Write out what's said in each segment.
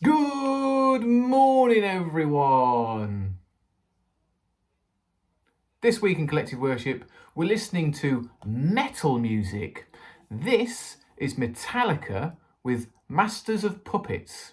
Good morning, everyone. This week in Collective Worship, we're listening to metal music. This is Metallica with Masters of Puppets.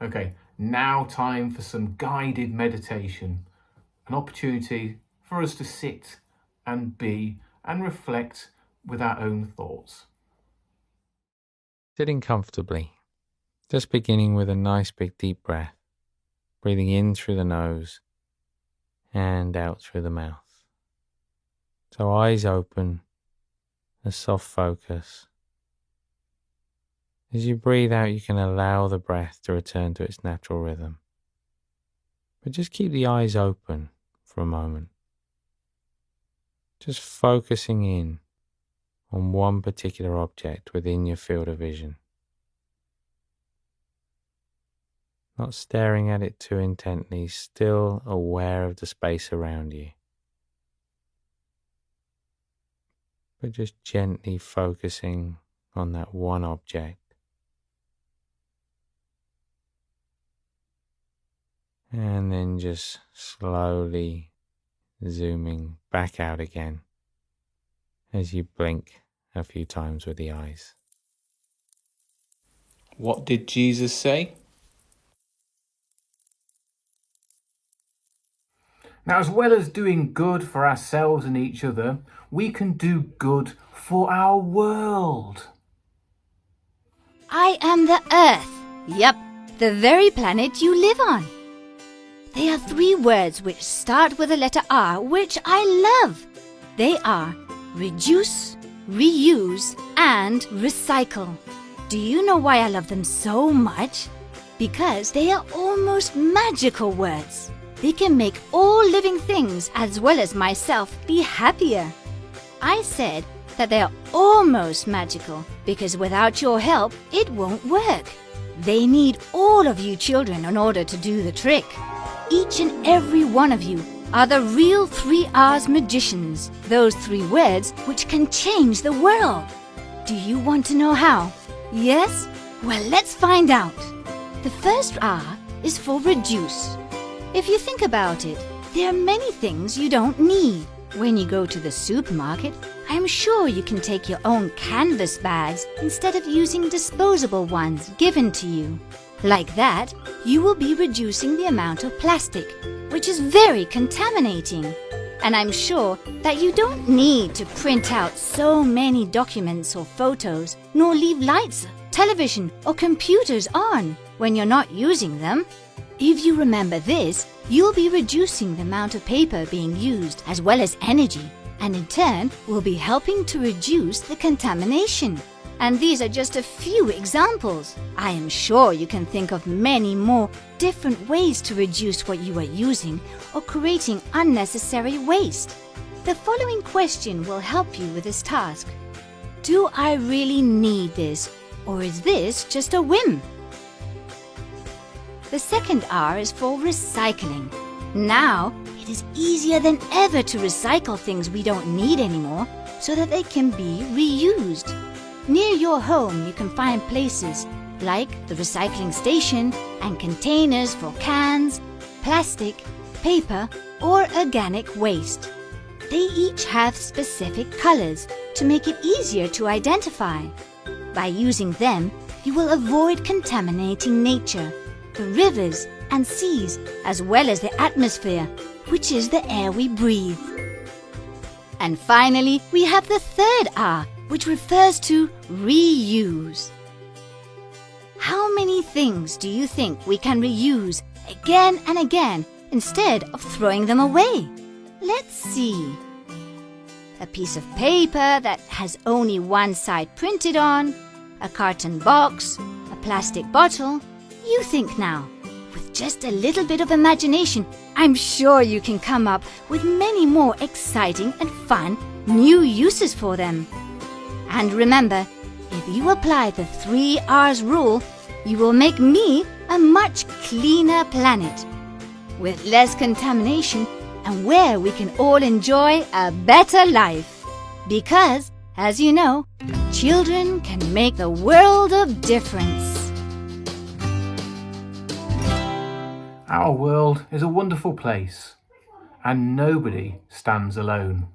Okay, now time for some guided meditation, an opportunity for us to sit and be and reflect with our own thoughts. Sitting comfortably, just beginning with a nice big deep breath, breathing in through the nose and out through the mouth. So eyes open, a soft focus. As you breathe out, you can allow the breath to return to its natural rhythm. But just keep the eyes open for a moment. Just focusing in on one particular object within your field of vision. Not staring at it too intently, still aware of the space around you. But just gently focusing on that one object. And then just slowly zooming back out again as you blink a few times with the eyes. What did Jesus say? Now, as well as doing good for ourselves and each other, we can do good for our world. I am the Earth. Yup, the very planet you live on. There are 3 words which start with the letter R, which I love. They are reduce, reuse, and recycle. Do you know why I love them so much? Because they are almost magical words. They can make all living things, as well as myself, be happier. I said that they are almost magical because without your help, it won't work. They need all of you children in order to do the trick. Each and every one of you are the real 3 R's magicians, those 3 words which can change the world. Do you want to know how? Yes? Well, let's find out. The first R is for reduce. If you think about it, there are many things you don't need. When you go to the supermarket, I'm sure you can take your own canvas bags instead of using disposable ones given to you. Like that, you will be reducing the amount of plastic, which is very contaminating. And I'm sure that you don't need to print out so many documents or photos, nor leave lights, television, or computers on when you're not using them. If you remember this, you'll be reducing the amount of paper being used as well as energy, and in turn will be helping to reduce the contamination. And these are just a few examples. I am sure you can think of many more different ways to reduce what you are using or creating unnecessary waste. The following question will help you with this task. Do I really need this, or is this just a whim? The second R is for recycling. Now, it is easier than ever to recycle things we don't need anymore so that they can be reused. Near your home, you can find places like the recycling station and containers for cans, plastic, paper, or organic waste. They each have specific colors to make it easier to identify. By using them, you will avoid contaminating nature, the rivers and seas, as well as the atmosphere, which is the air we breathe. And finally, we have the third R, which refers to reuse. How many things do you think we can reuse again and again instead of throwing them away? Let's see. A piece of paper that has only one side printed on, a carton box, a plastic bottle. You think now. With just a little bit of imagination, I'm sure you can come up with many more exciting and fun new uses for them. And remember, if you apply the 3 R's rule, you will make me a much cleaner planet, with less contamination and where we can all enjoy a better life. Because, as you know, children can make the world of difference. Our world is a wonderful place, and nobody stands alone.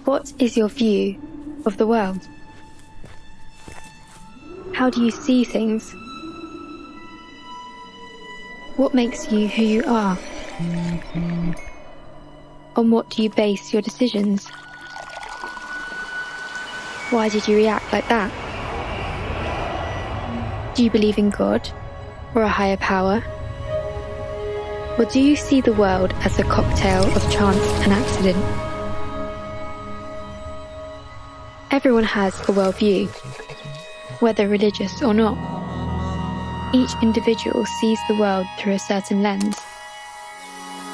What is your view of the world? How do you see things? What makes you who you are? On what do you base your decisions? Why did you react like that? Do you believe in God or a higher power? Or do you see the world as a cocktail of chance and accident? Everyone has a worldview, whether religious or not. Each individual sees the world through a certain lens.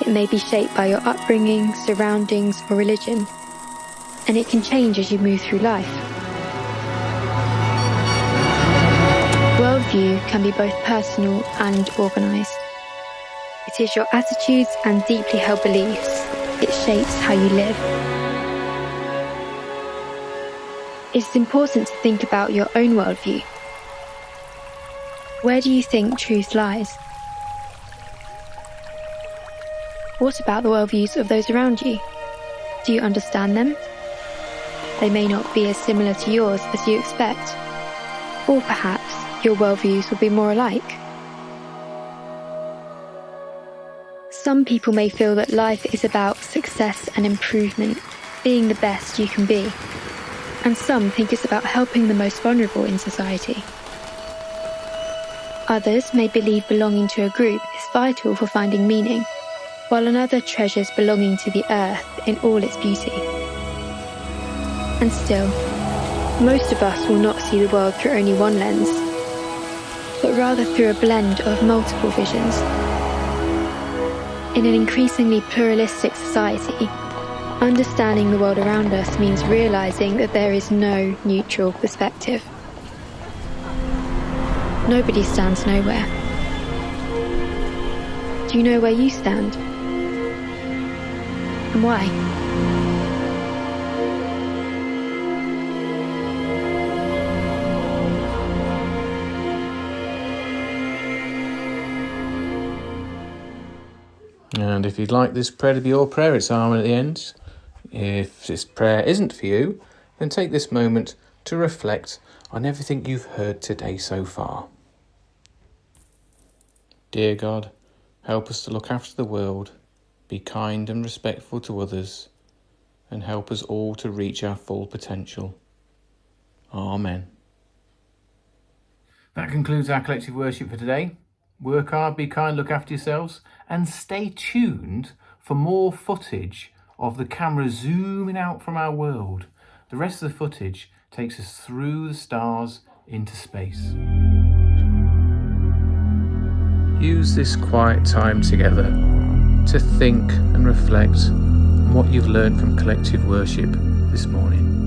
It may be shaped by your upbringing, surroundings, or religion, and it can change as you move through life. Worldview can be both personal and organised. It is your attitudes and deeply held beliefs. It shapes how you live. It is important to think about your own worldview. Where do you think truth lies? What about the worldviews of those around you? Do you understand them? They may not be as similar to yours as you expect, or perhaps your worldviews will be more alike. Some people may feel that life is about success and improvement, being the best you can be, and some think it's about helping the most vulnerable in society. Others may believe belonging to a group is vital for finding meaning, while another treasures belonging to the earth in all its beauty. And still, most of us will not see the world through only one lens, but rather through a blend of multiple visions. In an increasingly pluralistic society, understanding the world around us means realizing that there is no neutral perspective. Nobody stands nowhere. Do you know where you stand? And why? And if you'd like this prayer to be your prayer, it's Amen at the end. If this prayer isn't for you, then take this moment to reflect on everything you've heard today so far. Dear God, help us to look after the world, be kind and respectful to others, and help us all to reach our full potential. Amen. That concludes our collective worship for today. Work hard, be kind, look after yourselves, and stay tuned for more footage of the camera zooming out from our world. The rest of the footage takes us through the stars into space. Use this quiet time together to think and reflect on what you've learned from collective worship this morning.